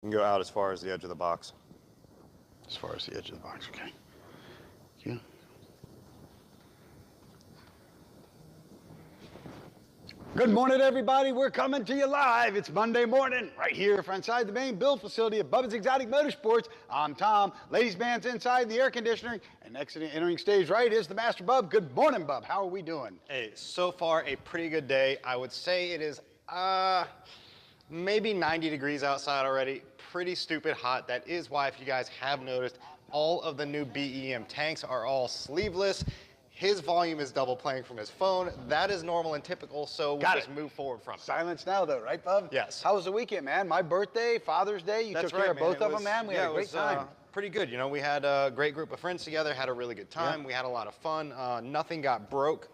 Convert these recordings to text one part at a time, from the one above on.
You can go out as far as the edge of the box. As far as the edge of the box, okay. Thank you. Good morning, everybody. We're coming to you live. It's Monday morning, right here inside the main build facility of Bubba's Exotic Motorsports. I'm Tom. Ladies' band's inside the air conditioning, and entering stage right is the Master Bub. Good morning, Bub. How are we doing? Hey, so far a pretty good day. I would say it is maybe 90 degrees outside already. Pretty stupid hot. That is why, if you guys have noticed, all of the new BEM tanks are all sleeveless. His volume is double playing from his phone. That is normal and typical, so we'll just move forward from it. Silence now, though, right, Bub? Yes. How was the weekend, man? My birthday, Father's Day, you took care of both of them, man? We had a great time. Pretty good. You know, we had a great group of friends together, had a really good time. Yeah. We had a lot of fun. Nothing got broke.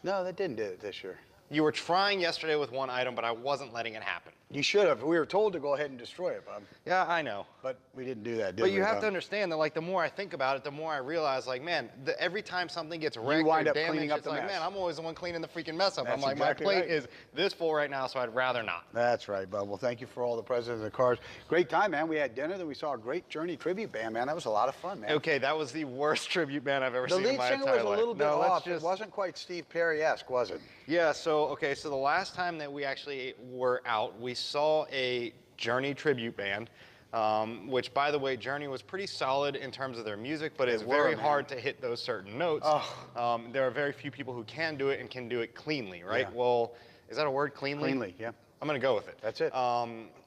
No, that didn't do it this year. You were trying yesterday with one item, but I wasn't letting it happen. You should have. We were told to go ahead and destroy it, Bob. Yeah, I know. But we didn't do that, did we? But you have to understand that, like, the more I think about it, the more I realize, like, man, every time something gets wrecked or damaged, it's like, man, I'm always the one cleaning the freaking mess up. I'm like, my plate is this full right now, so I'd rather not. That's right, Bob. Well, thank you for all the presents and the cards. Great time, man. We had dinner, then we saw a great Journey tribute band, man. That was a lot of fun, man. Okay, that was the worst tribute band I've ever seen in my entire life. The lead singer was a little bit off. It wasn't quite Steve Perry-esque, was it? Yeah, so the last time that we actually were out, we saw a Journey tribute band, which, by the way, Journey was pretty solid in terms of their music, but it's very hard to hit those certain notes. Oh. There are very few people who can do it and can do it cleanly, right? Yeah. Well, is that a word, cleanly? Cleanly, yeah. I'm going to go with it. That's it.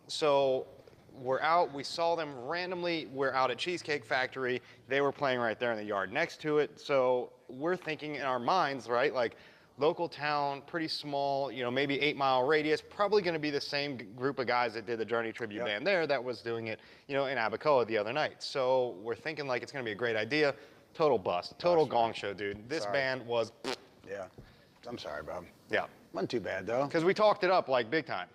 So we're out. We saw them randomly. We're out at Cheesecake Factory. They were playing right there in the yard next to it. So we're thinking in our minds, right, like, local town, pretty small, you know, maybe 8-mile radius, probably going to be the same group of guys that did the Journey tribute band there that was doing it, you know, in Abacoa the other night. So we're thinking like it's going to be a great idea. Total bust. Total gong show, dude. This band was... Yeah. I'm sorry, Bob. Yeah. Wasn't too bad, though. Because we talked it up like big time.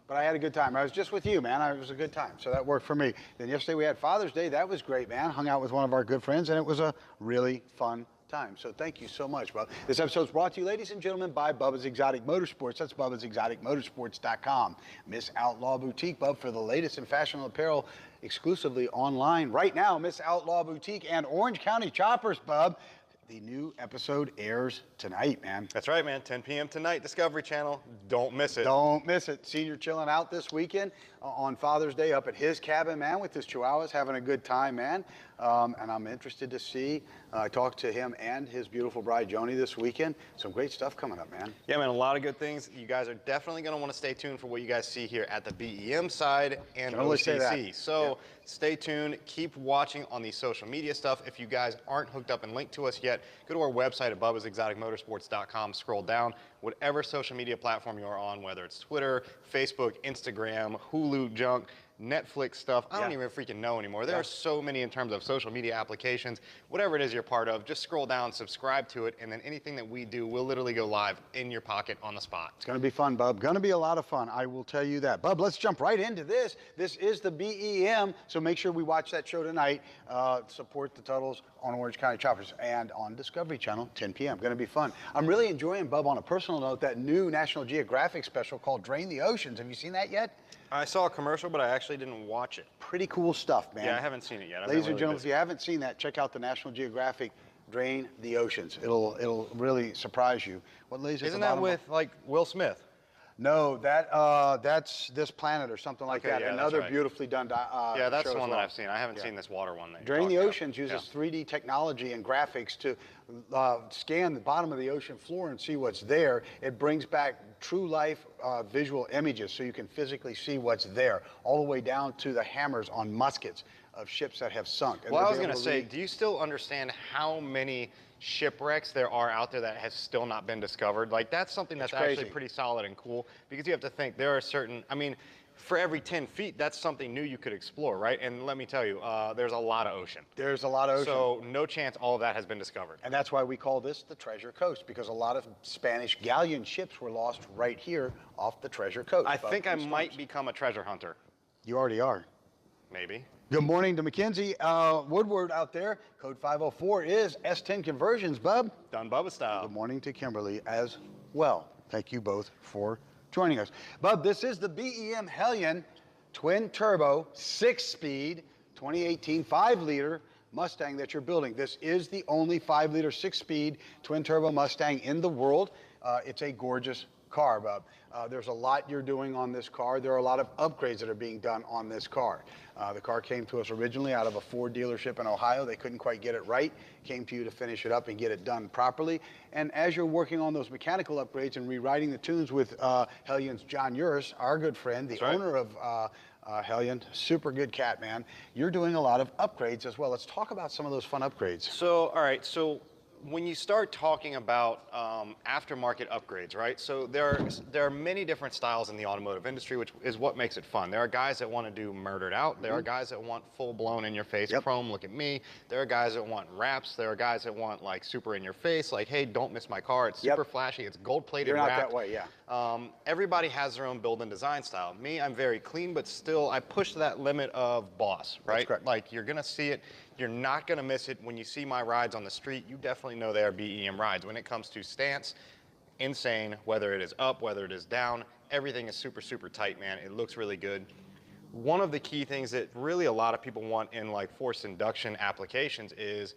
But I had a good time. I was just with you, man. It was a good time. So that worked for me. Then yesterday we had Father's Day. That was great, man. Hung out with one of our good friends, and it was a really fun time. So thank you so much, Bub. This episode is brought to you, ladies and gentlemen, by Bubba's Exotic Motorsports. That's BubbasExoticMotorsports.com. Miss Outlaw Boutique, Bub, for the latest in fashionable apparel exclusively online. Right now, Miss Outlaw Boutique and Orange County Choppers, Bub. The new episode airs tonight, man. That's right, man. 10 p.m. tonight, Discovery Channel. Don't miss it. Don't miss it. Senior chilling out this weekend on Father's Day up at his cabin, man, with his chihuahuas, having a good time, man. And I'm interested to see. I talked to him and his beautiful bride, Joni, this weekend. Some great stuff coming up, man. Yeah, man, a lot of good things. You guys are definitely going to want to stay tuned for what you guys see here at the BEM side and OCC. So stay tuned. Keep watching on the social media stuff. If you guys aren't hooked up and linked to us yet, go to our website at BubbasExoticMotorsports.com. Scroll down. Whatever social media platform you are on, whether it's Twitter, Facebook, Instagram, Hulu junk, Netflix stuff, I don't even freaking know anymore. There are so many in terms of social media applications. Whatever it is you're part of, just scroll down, subscribe to it, and then anything that we do will literally go live in your pocket on the spot. It's going to be fun, Bub. Going to be a lot of fun. I will tell you that. Bub, let's jump right into this. This is the BEM, so make sure we watch that show tonight. Support the Tuttles on Orange County Choppers and on Discovery Channel, 10 p.m. Going to be fun. I'm really enjoying, Bub, on a personal note, that new National Geographic special called Drain the Oceans. Have you seen that yet? I saw a commercial, but I actually didn't watch it. Pretty cool stuff, man. Yeah, I haven't seen it yet. Ladies and gentlemen, if you haven't seen that, check out the National Geographic Drain the Oceans. It'll really surprise you. What lays at Isn't the that bottom with like Will Smith? No, that's This Planet or something like that. Yeah, another beautifully done yeah, that's the one that I've seen. I haven't seen this water one. Drain the Oceans uses 3D technology and graphics to scan the bottom of the ocean floor and see what's there. It brings back true life visual images so you can physically see what's there, all the way down to the hammers on muskets of ships that have sunk. Well, I was going to say, do you still understand how many shipwrecks there are out there that has still not been discovered? Like, that's something that's actually pretty solid and cool, because you have to think there are certain, I mean, for every 10 feet, that's something new you could explore, right? And let me tell you, there's a lot of ocean. There's a lot of ocean. So no chance all of that has been discovered. And that's why we call this the Treasure Coast, because a lot of Spanish galleon ships were lost right here off the Treasure Coast. I think I might become a treasure hunter. You already are. Maybe. Good morning to Mackenzie Woodward out there. Code 504 is S10 conversions, Bub. Done Bubba style. Good morning to Kimberly as well. Thank you both for joining us. Bub, this is the BEM Hellion. twin turbo, 6-speed, 2018 5-liter Mustang that you're building. This is the only 5-liter 6-speed twin turbo Mustang in the world. It's a gorgeous car, Bub. There's a lot you're doing on this car. There are a lot of upgrades that are being done on this car. The car came to us originally out of a Ford dealership in Ohio. They couldn't quite get it right. Came to you to finish it up and get it done properly. And as you're working on those mechanical upgrades and rewriting the tunes with Hellion's John Uris, our good friend, the owner of Hellion, super good cat, man. You're doing a lot of upgrades as well. Let's talk about some of those fun upgrades. So, all right, so when you start talking about aftermarket upgrades, right? So there are many different styles in the automotive industry, which is what makes it fun. There are guys that want to do murdered out. There are guys that want full blown in your face chrome, look at me. There are guys that want wraps. There are guys that want like super in your face, like, hey, don't miss my car. It's super flashy. It's gold plated. You're not wrapped. that way, yeah. Everybody has their own build and design style. Me, I'm very clean, but still I push that limit of boss, right? That's correct. Like you're gonna see it. You're not going to miss it. When you see my rides on the street, you definitely know they are BEM rides. When it comes to stance, insane, whether it is up, whether it is down, everything is super, super tight, man. It looks really good. One of the key things that really a lot of people want in like forced induction applications is,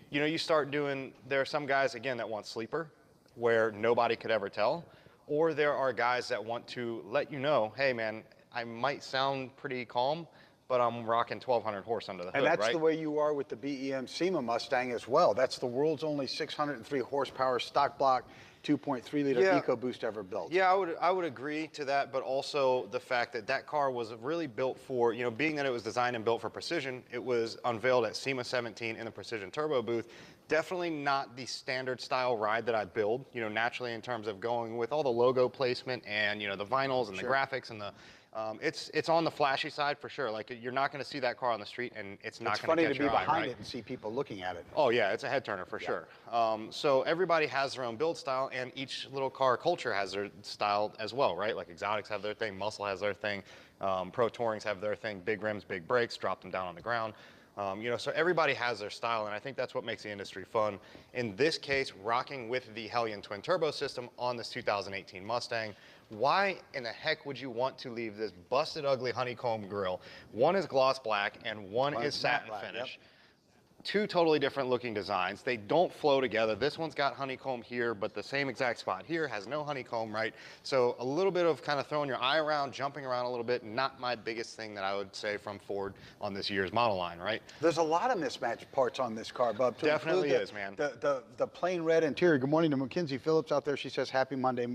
you know, you start doing, there are some guys, again, that want sleeper, where nobody could ever tell, or there are guys that want to let you know, hey, man, I might sound pretty calm, but I'm rocking 1,200 horse under the hood, and that's right? the way you are with the BEM SEMA Mustang as well. That's the world's only 603 horsepower stock block 2.3-liter EcoBoost ever built. Yeah, I would agree to that, but also the fact that that car was really built for, you know, being that it was designed and built for precision, it was unveiled at SEMA 17 in the Precision Turbo booth. Definitely not the standard style ride that I build, you know, naturally in terms of going with all the logo placement and, you know, the vinyls and the graphics and the, it's on the flashy side for sure. Like you're not going to see that car on the street and it's not going to catch your eye, right? It's funny to be behind it and see people looking at it. Oh yeah, it's a head turner for sure. So everybody has their own build style and each little car culture has their style as well, right? Like exotics have their thing, muscle has their thing, pro tourings have their thing, big rims, big brakes, drop them down on the ground. You know, so everybody has their style, and I think that's what makes the industry fun. In this case, rocking with the Hellion twin turbo system on this 2018 Mustang. Why in the heck would you want to leave this busted, ugly honeycomb grille? One is gloss black and one is satin finish. Two totally different looking designs. They don't flow together. This one's got honeycomb here, but the same exact spot here has no honeycomb, right? So a little bit of kind of throwing your eye around, jumping around a little bit, not my biggest thing that I would say from Ford on this year's model line, right? There's a lot of mismatched parts on this car, Bub. Definitely is, man. The plain red interior. Good morning to Mackenzie Phillips out there. She says, happy Monday,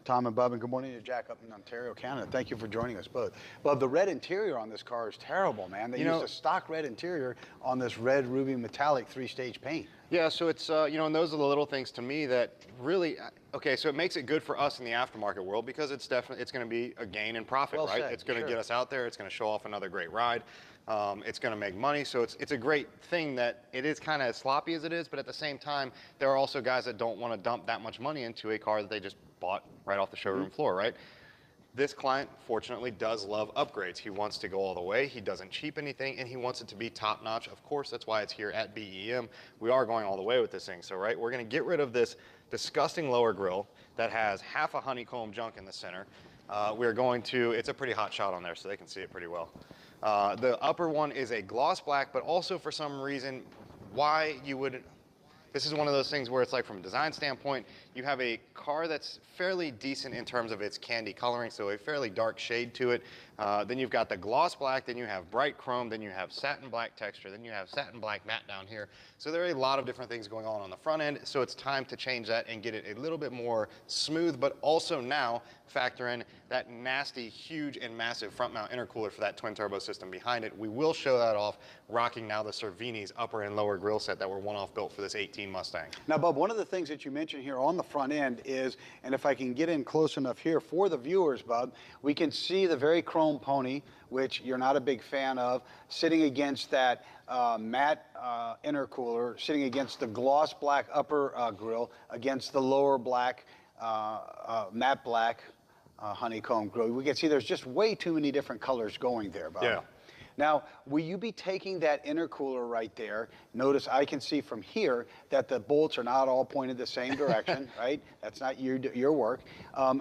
Tom and Bub, and good morning to Jack up in Ontario, Canada. Thank you for joining us both. Bub, the red interior on this car is terrible, man. They used a stock red interior on this red ruby metallic 3-stage paint. Yeah, so it's, you know, and those are the little things to me that really, okay, so it makes it good for us in the aftermarket world because it's definitely, it's going to be a gain in profit, right? It's going to get us out there. It's going to show off another great ride. It's going to make money. So it's a great thing that it is kind of as sloppy as it is, but at the same time, there are also guys that don't want to dump that much money into a car that they just bought right off the showroom floor, right? This client, fortunately, does love upgrades. He wants to go all the way. He doesn't cheap anything, and he wants it to be top-notch. Of course, that's why it's here at BEM. We are going all the way with this thing. So, right, we're going to get rid of this disgusting lower grille that has half a honeycomb junk in the center. We're going to, it's a pretty hot shot on there, so they can see it pretty well. The upper one is a gloss black, but also for some reason, why you would, this is one of those things where it's like from a design standpoint, you have a car that's fairly decent in terms of its candy coloring, so a fairly dark shade to it. Then you've got the gloss black, then you have bright chrome, then you have satin black texture, then you have satin black matte down here. So there are a lot of different things going on the front end, so it's time to change that and get it a little bit more smooth, but also now factor in that nasty, huge, and massive front mount intercooler for that twin turbo system behind it. We will show that off, rocking now the Cervini's upper and lower grille set that were one-off built for this 18 Mustang. Now, Bub, one of the things that you mentioned here on the front end is, and if I can get in close enough here for the viewers, Bub, we can see the very chrome pony, which you're not a big fan of, sitting against that matte intercooler, sitting against the gloss black upper grille, against the lower black, matte black honeycomb grille. We can see there's just way too many different colors going there, Bub. Yeah. Now, will you be taking that intercooler right there? Notice I can see from here that the bolts are not all pointed the same direction, right? That's not your work.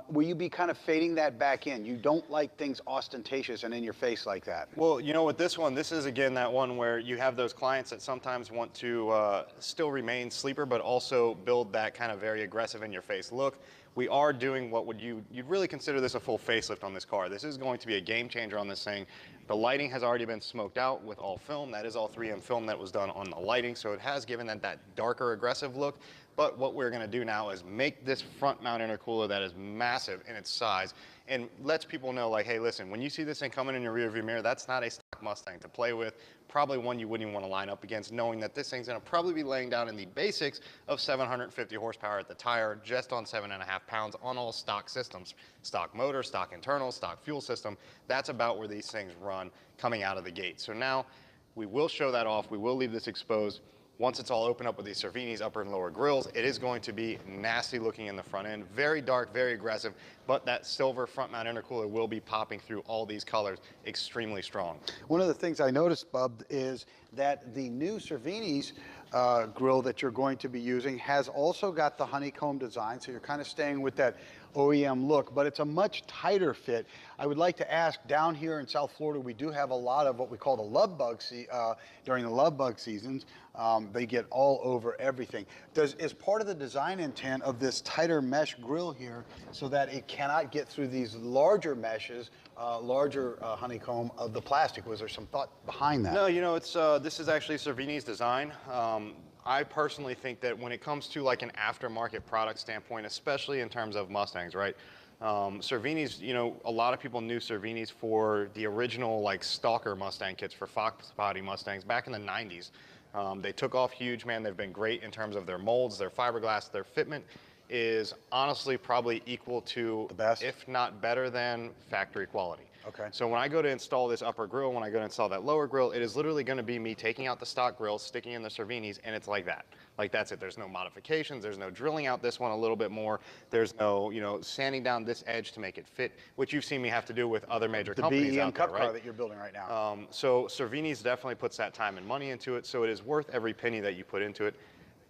Will you be kind of fading that back in? You don't like things ostentatious and in your face like that. Well, you know, with this one, this is again that one where you have those clients that sometimes want to still remain sleeper, but also build that kind of very aggressive in your face look. We are doing what you'd really consider this a full facelift on this car. This is going to be a game changer on this thing. The lighting has already been smoked out with all film. That is all 3M film that was done on the lighting, so it has given that darker aggressive look. But what we're gonna do now is make this front mount intercooler that is massive in its size and lets people know, like, hey, listen, when you see this thing coming in your rearview mirror, that's not a stock Mustang to play with. Probably one you wouldn't even want to line up against, knowing that this thing's gonna probably be laying down in the basics of 750 horsepower at the tire, just on 7.5 pounds on all stock systems. Stock motor, stock internal, stock fuel system. That's about where these things run coming out of the gate. So now we will show that off. We will leave this exposed. Once it's all open up with these Cervini's upper and lower grills, it is going to be nasty looking in the front end. Very dark, very aggressive, but that silver front mount intercooler will be popping through all these colors extremely strong. One of the things I noticed, Bub, is that the new Cervini's grill that you're going to be using has also got the honeycomb design, so you're kind of staying with that OEM look, but it's a much tighter fit. I would like to ask, down here in South Florida, we do have a lot of what we call the love bug during the love bug seasons. They get all over everything. Is part of the design intent of this tighter mesh grill here so that it cannot get through these larger meshes, larger honeycomb of the plastic? Was there some thought behind that? No, you know, this is actually Cervini's design. I personally think that when it comes to like an aftermarket product standpoint, especially in terms of Mustangs, right? Cervini's, you know, a lot of people knew Cervini's for the original like Stalker Mustang kits for Fox body Mustangs back in the 90s. They took off huge, man. They've been great in terms of their molds, their fiberglass, their fitment is honestly probably equal to, the best, if not better than, factory quality. Okay. So when I go to install this upper grill, when I go to install that lower grill, it is literally going to be me taking out the stock grill, sticking in the Cervini's, and it's like that. Like that's it. There's no modifications. There's no drilling out this one a little bit more. There's no, you know, sanding down this edge to make it fit, which you've seen me have to do with other major companies BEM out there, Cup right? car that you're building right now. So Cervini's definitely puts that time and money into it, so it is worth every penny that you put into it.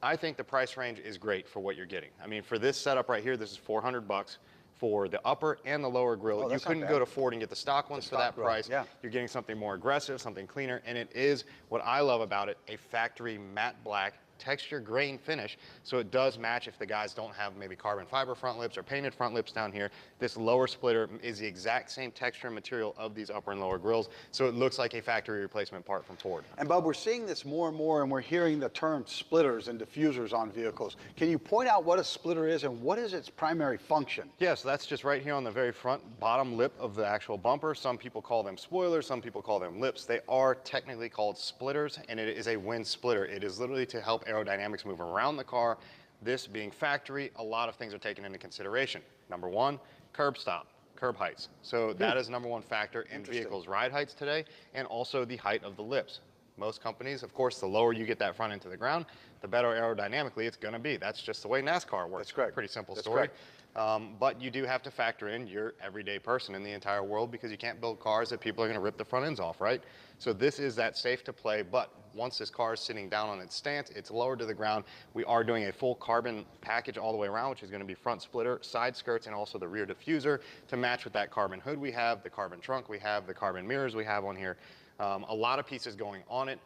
I think the price range is great for what you're getting. I mean, for this setup right here, this is $400 for the upper and the lower grill. Oh, you couldn't go to Ford and get the stock ones for that price. Yeah. You're getting something more aggressive, something cleaner, and it is, what I love about it, a factory matte black texture grain finish, so it does match if the guys don't have maybe carbon fiber front lips or painted front lips down here. This lower splitter is the exact same texture and material of these upper and lower grills, so it looks like a factory replacement part from Ford. And Bub, we're seeing this more and more, and we're hearing the term splitters and diffusers on vehicles. Can you point out what a splitter is and what is its primary function? Yeah, so that's just right here on the very front bottom lip of the actual bumper. Some people call them spoilers, some people call them lips. They are technically called splitters, and it is a wind splitter. It is literally to help aerodynamics move around the car. This being factory, a lot of things are taken into consideration. Number one, curb stop, curb heights. So that is number one factor in vehicles' ride heights today, and also the height of the lips. Most companies, of course, the lower you get that front end to the ground, the better aerodynamically it's going to be. That's just the way NASCAR works. That's correct. Pretty simple That's story. correct. But you do have to factor in your everyday person in the entire world, because you can't build cars that people are going to rip the front ends off, right? So this is that safe to play, but once this car is sitting down on its stance, it's lowered to the ground. We are doing a full carbon package all the way around, which is going to be front splitter, side skirts, and also the rear diffuser to match with that carbon hood we have, the carbon trunk we have, the carbon mirrors we have on here. A lot of pieces going on it.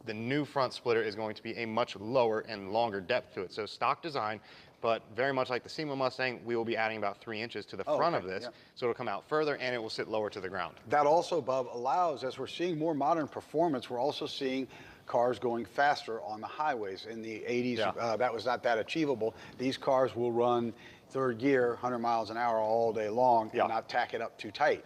The new front splitter is going to be a much lower and longer depth to it. So stock design, but very much like the SEMA Mustang, we will be adding about 3 inches to the front of this. Yeah. So it'll come out further and it will sit lower to the ground. That also, Bub, allows, as we're seeing more modern performance, we're also seeing cars going faster on the highways. In the 80s, that was not that achievable. These cars will run third gear, 100 miles an hour all day long, and not tack it up too tight,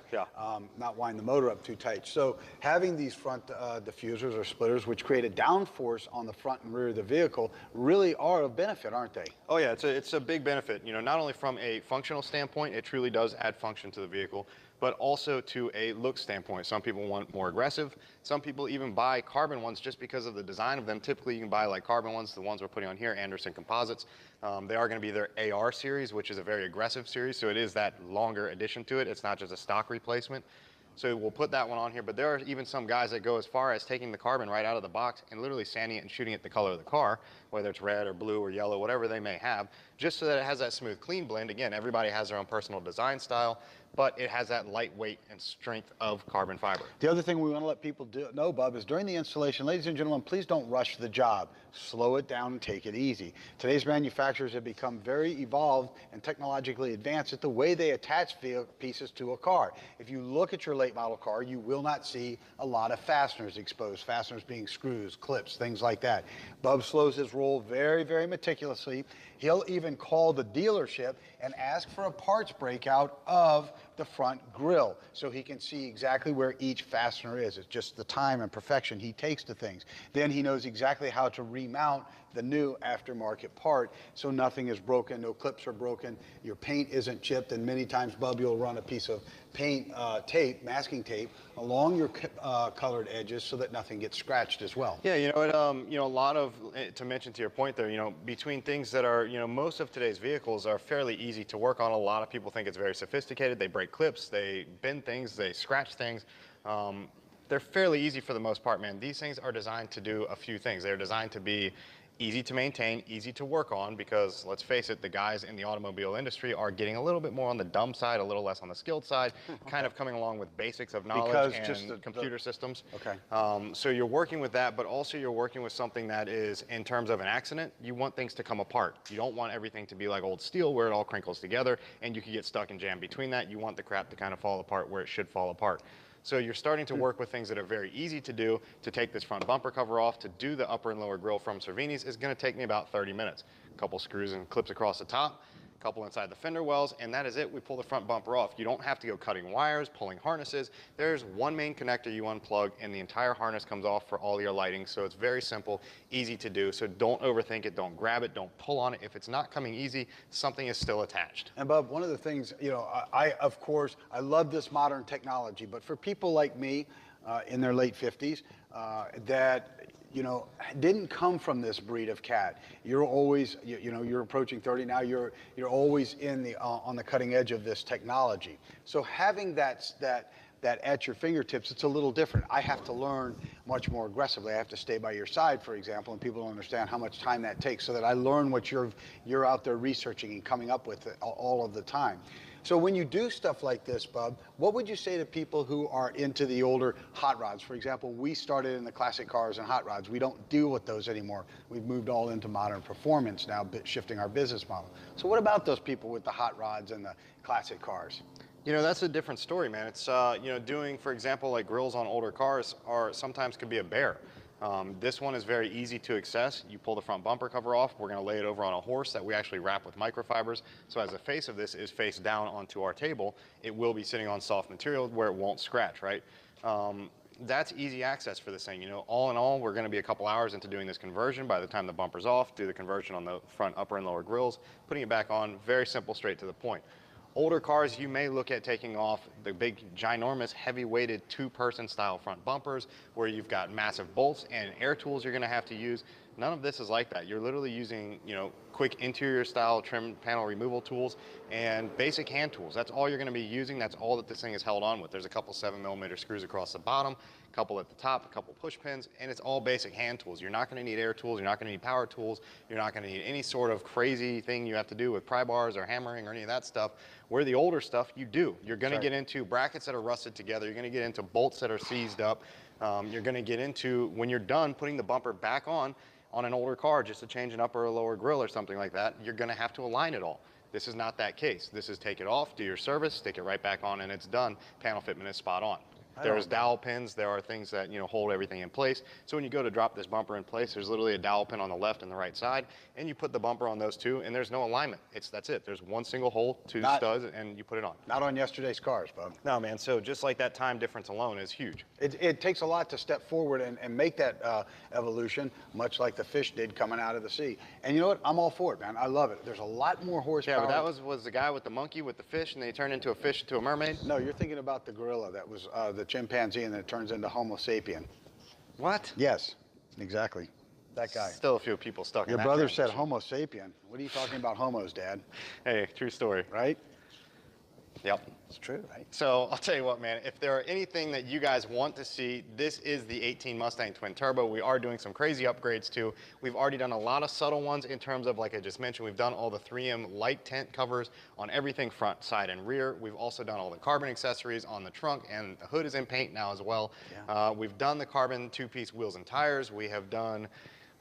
not wind the motor up too tight. So having these front diffusers or splitters, which create a downforce on the front and rear of the vehicle, really are of benefit, aren't they? Oh yeah, it's a big benefit. You know, not only from a functional standpoint, it truly does add function to the vehicle, but also to a look standpoint. Some people want more aggressive. Some people even buy carbon ones just because of the design of them. Typically, you can buy like carbon ones, the ones we're putting on here, Anderson Composites. They are going to be their AR series, which is a very aggressive series, so it is that longer addition to it. It's not just a stock replacement. So we'll put that one on here, but there are even some guys that go as far as taking the carbon right out of the box and literally sanding it and shooting it the color of the car, whether it's red or blue or yellow, whatever they may have, just so that it has that smooth, clean blend. Again, everybody has their own personal design style, but it has that lightweight and strength of carbon fiber. The other thing we want to let people know, Bub, is during the installation, ladies and gentlemen, please don't rush the job. Slow it down and take it easy. Today's manufacturers have become very evolved and technologically advanced at the way they attach pieces to a car. If you look at your late model car, you will not see a lot of fasteners exposed, fasteners being screws, clips, things like that. Bub slows his roll very, very meticulously. He'll even call the dealership and ask for a parts breakout of the front grille so he can see exactly where each fastener is. It's just the time and perfection he takes to things. Then he knows exactly how to remount the new aftermarket part so nothing is broken, no clips are broken, your paint isn't chipped, and many times, Bub, you'll run a piece of paint tape, masking tape, along your colored edges so that nothing gets scratched as well. Yeah, a lot of, to mention to your point there, between things that are, most of today's vehicles are fairly easy to work on. A lot of people think it's very sophisticated. They break clips, they bend things, they scratch things. They're fairly easy for the most part, man. These things are designed to do a few things. They're designed to be easy to maintain, easy to work on, because let's face it, the guys in the automobile industry are getting a little bit more on the dumb side, a little less on the skilled side, kind of coming along with basics of knowledge and computer systems. Okay. So you're working with that, but also you're working with something that is, in terms of an accident, you want things to come apart. You don't want everything to be like old steel where it all crinkles together and you can get stuck and jammed between that. You want the crap to kind of fall apart where it should fall apart. So you're starting to work with things that are very easy to do. To take this front bumper cover off, to do the upper and lower grille from Cervini's is going to take me about 30 minutes. A couple screws and clips across the top, a couple inside the fender wells, and that is it. We pull the front bumper off. You don't have to go cutting wires, pulling harnesses. There's one main connector you unplug, and the entire harness comes off for all your lighting. So it's very simple, easy to do. So don't overthink it, don't grab it, don't pull on it. If it's not coming easy, something is still attached. And Bub, one of the things, of course, I love this modern technology, but for people like me in their late 50s that didn't come from this breed of cat. You're always, you're approaching 30 now. You're always on the cutting edge of this technology. So having that at your fingertips, it's a little different. I have to learn much more aggressively. I have to stay by your side, for example, and people don't understand how much time that takes, so that I learn what you're out there researching and coming up with all of the time. So when you do stuff like this, Bub, what would you say to people who are into the older hot rods? For example, we started in the classic cars and hot rods. We don't deal with those anymore. We've moved all into modern performance now, shifting our business model. So what about those people with the hot rods and the classic cars? That's a different story, man. It's, doing, for example, like grills on older cars sometimes could be a bear. This one is very easy to access. You pull the front bumper cover off. We're going to lay it over on a horse that we actually wrap with microfibers. So as the face of this is face down onto our table, it will be sitting on soft material where it won't scratch, right? That's easy access for this thing. All in all, we're going to be a couple hours into doing this conversion. By the time the bumper's off, do the conversion on the front upper and lower grills, putting it back on, very simple, straight to the point. Older cars, you may look at taking off the big, ginormous, heavy-weighted two-person style front bumpers where you've got massive bolts and air tools you're going to have to use. None of this is like that. You're literally using, quick interior style trim panel removal tools and basic hand tools. That's all you're going to be using. That's all that this thing is held on with. There's a couple 7mm screws across the bottom, a couple at the top, a couple push pins, and it's all basic hand tools. You're not going to need air tools. You're not going to need power tools. You're not going to need any sort of crazy thing you have to do with pry bars or hammering or any of that stuff. Where the older stuff, you do. You're going to get into brackets that are rusted together. You're going to get into bolts that are seized up. You're going to get into, when you're done putting the bumper back on an older car, just to change an upper or lower grille or something like that, you're going to have to align it all. This is not that case. This is take it off, do your service, stick it right back on, and it's done. Panel fitment is spot on. There's dowel pins. There are things that hold everything in place. So when you go to drop this bumper in place, there's literally a dowel pin on the left and the right side, and you put the bumper on those two, and there's no alignment. That's it. There's one single hole, two studs, and you put it on. Not on yesterday's cars, Bub. No, man. So just like that time difference alone is huge. It takes a lot to step forward and make that evolution, much like the fish did coming out of the sea. And you know what? I'm all for it, man. I love it. There's a lot more horsepower. Yeah, but that was the guy with the monkey with the fish, and they turned into a fish to a mermaid? No, you're thinking about the gorilla. That was the chimpanzee, and then it turns into Homo sapien. What? Yes, exactly. That guy. Still a few people stuck in that. Your brother said Homo sapien. What are you talking about homos, Dad? Hey, true story. Right? Yep. It's true, right? So I'll tell you what, man, if there are anything that you guys want to see, this is the 18 Mustang Twin Turbo. We are doing some crazy upgrades too. We've already done a lot of subtle ones in terms of, like I just mentioned, we've done all the 3M light tint covers on everything front, side, and rear. We've also done all the carbon accessories on the trunk, and the hood is in paint now as well. Yeah. We've done the carbon two-piece wheels and tires. We have done,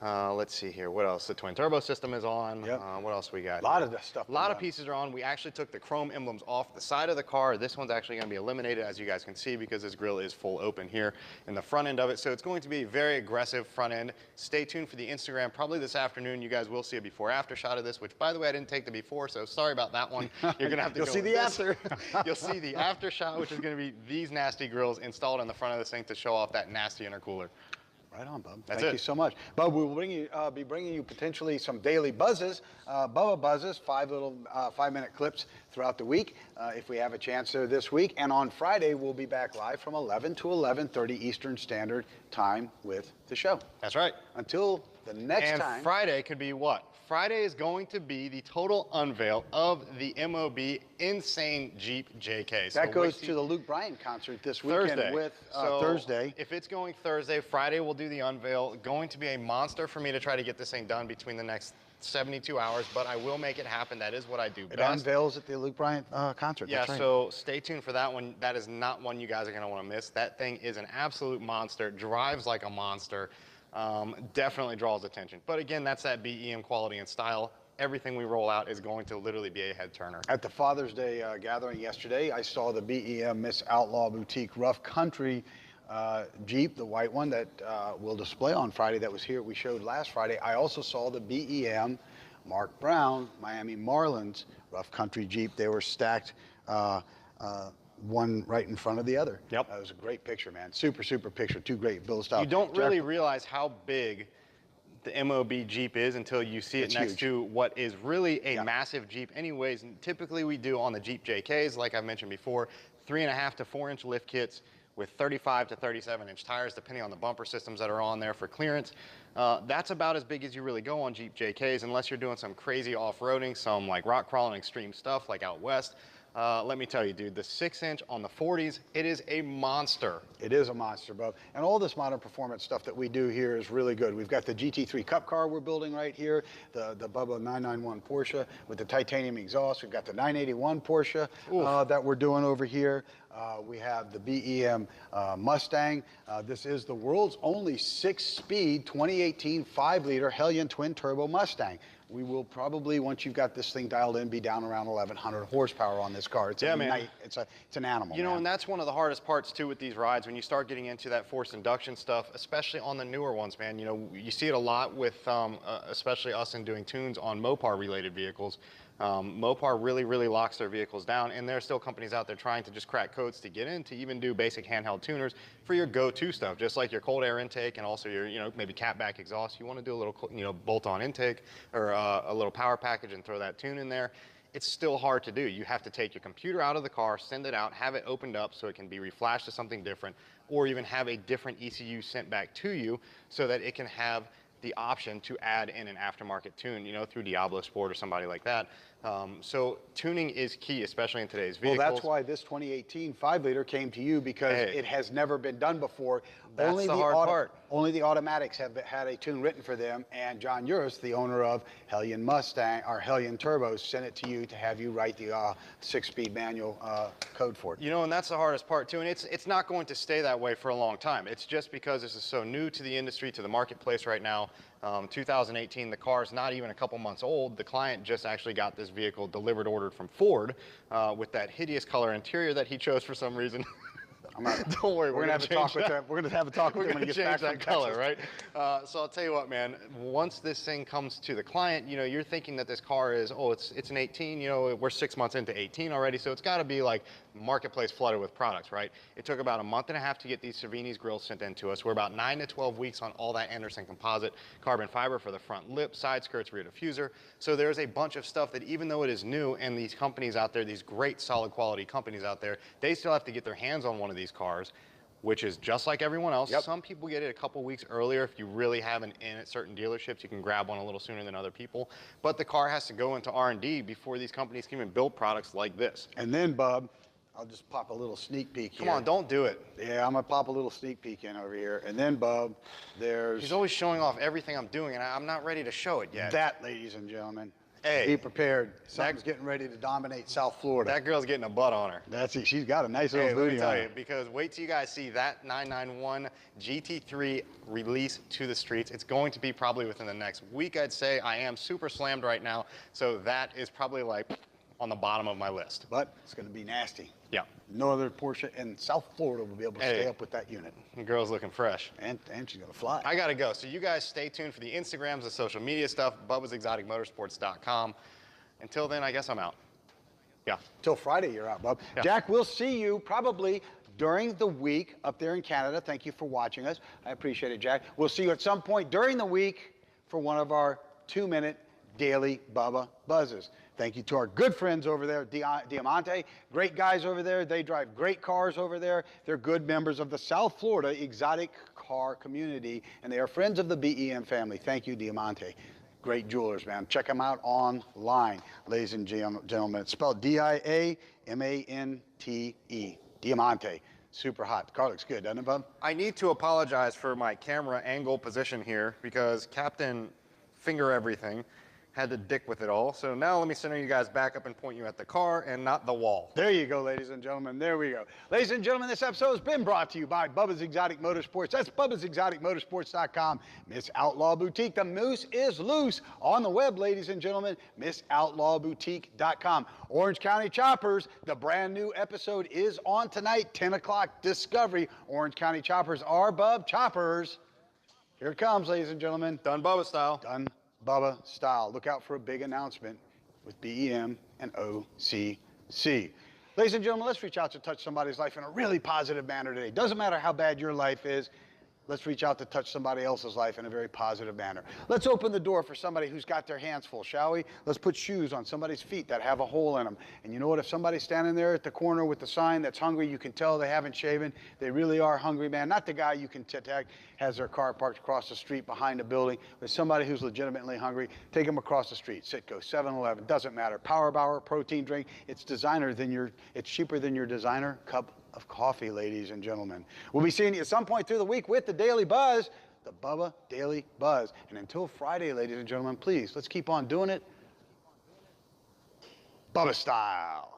let's see here, what else? The twin turbo system is on. Yep. What else we got? A lot of this stuff. A lot of pieces are on. We actually took the chrome emblems off the side of the car. This one's actually going to be eliminated, as you guys can see, because this grille is full open here in the front end of it. So it's going to be a very aggressive front end. Stay tuned for the Instagram. Probably this afternoon, you guys will see a before-after shot of this, which, by the way, I didn't take the before, so sorry about that one. You're going to have to You'll go see the this. after. You'll see the after shot, which is going to be these nasty grills installed on the front of this thing to show off that nasty intercooler. Right on, Bub. That's Thank you so much. Bub, we will be bringing you potentially some daily buzzes, Bubba buzzes, 5-minute clips throughout the week, if we have a chance there this week. And on Friday, we'll be back live from 11 to 11:30 Eastern Standard Time with the show. That's right. Until the next time. And Friday could be what? Friday is going to be the total unveil of the MOB Insane Jeep JK. So that goes to the Luke Bryan concert this weekend Thursday. with So Thursday. If it's going Thursday, Friday we'll do the unveil. Going to be a monster for me to try to get this thing done between the next 72 hours, but I will make it happen. That is what I do best. It unveils at the Luke Bryan concert. Yeah, That's right. So stay tuned for that one. That is not one you guys are going to want to miss. That thing is an absolute monster, drives like a monster. Definitely draws attention. But again, that's that BEM quality and style. Everything we roll out is going to literally be a head turner. At the Father's Day gathering yesterday, I saw the BEM Miss Outlaw Boutique Rough Country Jeep, the white one that we'll display on Friday that was here, we showed last Friday. I also saw the BEM Mark Brown Miami Marlins Rough Country Jeep. They were stacked one right in front of the other. Yep. It was a great picture, man. Super, super picture. Two great build styles. You don't really realize how big the MOB Jeep is until you see it next to what is really a massive Jeep anyways. And typically we do on the Jeep JKs, like I mentioned before, 3.5 to 4 inch lift kits with 35 to 37 inch tires, depending on the bumper systems that are on there for clearance. That's about as big as you really go on Jeep JKs, unless you're doing some crazy off-roading, some like rock crawling extreme stuff like out west. Let me tell you, dude, the 6-inch on the 40s, it is a monster. It is a monster, Bub. And all this modern performance stuff that we do here is really good. We've got the GT3 Cup car we're building right here, the Bubba 991 Porsche with the titanium exhaust. We've got the 981 Porsche that we're doing over here. We have the BEM Mustang. This is the world's only 6-speed 2018 5-liter Hellion twin turbo Mustang. We will probably, once you've got this thing dialed in, be down around 1,100 horsepower on this car. It's it's an animal. You know, and that's one of the hardest parts too with these rides when you start getting into that forced induction stuff, especially on the newer ones, man. You know, you see it a lot with, especially us in doing tunes on Mopar-related vehicles. Mopar really locks their vehicles down, and there are still companies out there trying to just crack codes to get in to even do basic handheld tuners for your go-to stuff, just like your cold air intake and also your, you know, maybe catback exhaust. You want to do a little, you know, bolt-on intake or a little power package and throw that tune in there. It's still hard to do. You have to take your computer out of the car, send it out, have it opened up so it can be reflashed to something different, or even have a different ECU sent back to you so that it can have the option to add in an aftermarket tune, you know, through Diablo Sport or somebody like that. So tuning is key, especially in today's vehicles. Well, that's why this 2018 5-liter came to you, because it has never been done before. That's the hard part. Only the automatics have had a tune written for them, and John Uris, the owner of Hellion Mustang, or Hellion Turbos, sent it to you to have you write the 6-speed manual code for it. You know, and that's the hardest part too, and it's not going to stay that way for a long time. It's just because this is so new to the industry, to the marketplace right now. 2018, the car's not even a couple months old. The client just actually got this vehicle delivered, ordered from Ford with that hideous color interior that he chose for some reason. Don't worry, we're gonna have a talk with him. We're gonna have a talk with him when he gets back from that color, right? So I'll tell you what, man. Once this thing comes to the client, you know, you're thinking that this car is, oh, it's an 18. You know, we're 6 months into 18 already, so it's got to be like marketplace flooded with products, right? It took about a month and a half to get these Cervini's grills sent in to us. We're about 9 to 12 weeks on all that Anderson composite carbon fiber for the front lip, side skirts, rear diffuser. So there's a bunch of stuff that, even though it is new, and these companies out there, these great solid quality companies out there, they still have to get their hands on one of these cars. which is just like everyone else. Yep. Some people get it a couple weeks earlier. If you really have an in at certain dealerships, you can grab one a little sooner than other people. But the car has to go into R&D before these companies can even build products like this. And then, Bub, I'll just pop a little sneak peek here. Come on, don't do it. Yeah, I'm gonna pop a little sneak peek in over here. And then, Bub, there's... He's always showing off everything I'm doing, and I'm not ready to show it yet. That, ladies and gentlemen. Hey. Be prepared. Something's getting ready to dominate South Florida. That girl's getting a butt on her. That's it. She's got a nice little Hey, booty let me tell on you, her. because wait till you guys see that 991 GT3 release to the streets. It's going to be probably within the next week, I'd say. I am super slammed right now, so that is probably like on the bottom of my list. But it's going to be nasty. Yeah. No other Porsche in South Florida will be able to stay up with that unit. The girl's looking fresh. And she's going to fly. I got to go. So you guys stay tuned for the Instagrams, the social media stuff, BubbasExoticMotorsports.com. Until then, I guess I'm out. Yeah. Till Friday, you're out, Bub. Yeah. Jack, we'll see you probably during the week up there in Canada. Thank you for watching us. I appreciate it, Jack. We'll see you at some point during the week for one of our 2-minute daily Bubba Buzzes. Thank you to our good friends over there, Diamante. Great guys over there. They drive great cars over there. They're good members of the South Florida exotic car community, and they are friends of the BEM family. Thank you, Diamante. Great jewelers, man. Check them out online, ladies and gentlemen. It's spelled D-I-A-M-A-N-T-E. Diamante. Super hot. The car looks good, doesn't it, Bub? I need to apologize for my camera angle position here because Captain Finger Everything had to dick with it all. So now let me center you guys back up and point you at the car and not the wall. There you go, ladies and gentlemen. There we go. Ladies and gentlemen, this episode has been brought to you by Bubba's Exotic Motorsports. That's BubbasExoticMotorsports.com. Miss Outlaw Boutique. The moose is loose on the web, ladies and gentlemen. MissOutlawBoutique.com. Orange County Choppers. The brand new episode is on tonight, 10 o'clock. Discovery. Orange County Choppers are Bub Choppers. Here it comes, ladies and gentlemen. Done Bubba style. Done Bubba style. Look out for a big announcement with BEM and OCC. Ladies and gentlemen, let's reach out to touch somebody's life in a really positive manner today. Doesn't matter how bad your life is. Let's reach out to touch somebody else's life in a very positive manner. Let's open the door for somebody who's got their hands full, shall we? Let's put shoes on somebody's feet that have a hole in them. And you know what? If somebody's standing there at the corner with the sign that's hungry, you can tell they haven't shaven. They really are hungry, man. Not the guy you can detect has their car parked across the street behind a building, but somebody who's legitimately hungry. Take them across the street. Citgo, 7-Eleven, doesn't matter. Power Bar, protein drink. It's cheaper than your designer cup of coffee, ladies and gentlemen. We'll be seeing you at some point through the week with the Daily Buzz, the Bubba Daily Buzz. And until Friday, ladies and gentlemen, please, let's keep on doing it Bubba style.